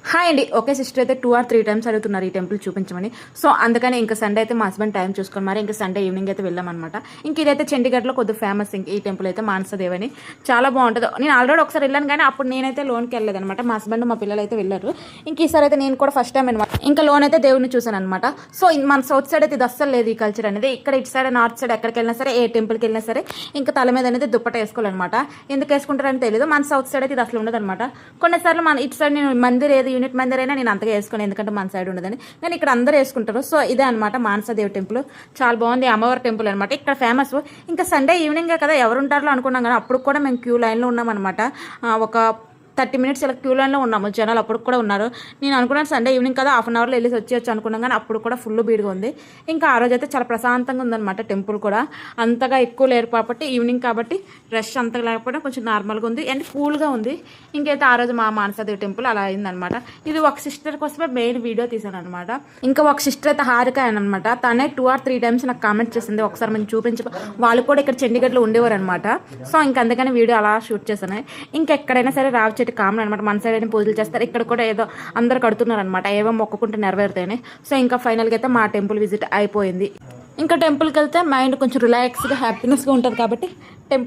Hi అండి. Okay sister అయితే 2 or 3 times అడుగుతున్నారు ఈ టెంపుల్ చూపించమని. సో అందుకని ఇంకా సండే అయితే మా హస్బెండ్ టైం చూసుకొని మరి ఇంకా సండే ఈవినింగ్ అయితే వెళ్ళామన్నమాట. ఇంక ఇదైతే చండీగఢ్లో కొద్దిగా ఫేమస్ ఇంక ఈ టెంపుల్ అయితే మానసదేవ్ అని చాలా బాగుంటుంది. నేను ఆల్రెడీ ఒకసారి వెళ్ళాను కానీ అప్పుడు నేనైతే లోన్కి వెళ్ళలేదు అనమాట. మా హస్బెండ్ మా పిల్లలు అయితే వెళ్ళారు. ఇంక ఈసారి అయితే నేను కూడా ఫస్ట్ టైం అనమాట ఇంకా లోన్ అయితే దేవుడిని చూసాను అనమాట. సో మన సౌత్ సైడ్ అయితే ఇది అస్సలు లేదు ఈ కల్చర్ అనేది. ఇక్కడ ఇటు సైడ్ నార్త్ సైడ్ ఎక్కడికి వెళ్ళినా సరే ఏ టెంపుల్కి వెళ్ళినా సరే ఇంకా తల మీద అనేది దుప్పట వేసుకోవాలన్నమాట. ఎందుకు వేసుకుంటారని తెలియదు. మన సౌత్ సైడ్ అయితే ఇది అసలు ఉండదు అనమాట. కొన్నిసార్లు మన ఇటు సైడ్ నేను మందిర్ ఏది యూనిట్ మందిర్ అయినా నేను అంతగా వేసుకోను ఎందుకంటే మన సైడ్ ఉండదని. కానీ ఇక్కడ అందరూ వేసుకుంటారు. సో ఇదే అనమాట మానసదేవి టెంపుల్. చాలా బాగుంది. అమ్మవారి టెంపుల్ అనమాట. ఇక్కడ ఫేమస్. ఇంకా సండే ఈవినింగ్ కదా ఎవరు ఉంటారో అనుకున్నాం కానీ అప్పుడు కూడా మేము క్యూ లైన్లో ఉన్నాం అనమాట. ఒక 30 minutes ఇలా క్యూ లైన్లో ఉన్నాము. జనాలు అప్పుడు కూడా ఉన్నారు. నేను అనుకున్నాను సండే ఈవినింగ్ కదా హాఫ్ అన్ అవర్లో వెళ్ళి వచ్చేయచ్చు అనుకున్నాం కానీ అప్పుడు కూడా ఫుల్ బీడ్గా ఉంది. ఇంకా ఆ రోజు అయితే చాలా ప్రశాంతంగా ఉందన్నమాట. టెంపుల్ కూడా అంతగా ఎక్కువ లేరు కాబట్టి ఈవినింగ్ కాబట్టి రష్ అంతగా లేకపోయినా కొంచెం నార్మల్గా ఉంది అండ్ కూల్గా ఉంది. ఇంకైతే ఆ రోజు మా మానసదేవి టెంపుల్ అలా అయిందనమాట. ఇది ఒక సిస్టర్ కోసమే మెయిన్ వీడియో తీసాను అనమాట. ఇంకా ఒక సిస్టర్ అయితే హారిక అనమాట. తనే 2 or 3 times నాకు కామెంట్ చేసింది ఒకసారి మేము చూపించ వాళ్ళు కూడా ఇక్కడ చండీగఢ్లో ఉండేవారు అనమాట. సో ఇంక అందుకని వీడియో అలా షూట్ చేశాను. ఇంకెక్కడైనా సరే రావి కామన్ అనమాట. మన సైడ్ అయినా పూజలు చేస్తారు. ఇక్కడ కూడా ఏదో అందరు కడుతున్నారు అనమాట. ఏవో మొక్కుకుంటే నెరవేరుతాయని. సో ఇంకా ఫైనల్గా అయితే మా టెంపుల్ విజిట్ అయిపోయింది. ఇంకా టెంపుల్కి వెళ్తే మైండ్ కొంచెం రిలాక్స్గా హ్యాపీనెస్గా ఉంటుంది కాబట్టి టెంపుల్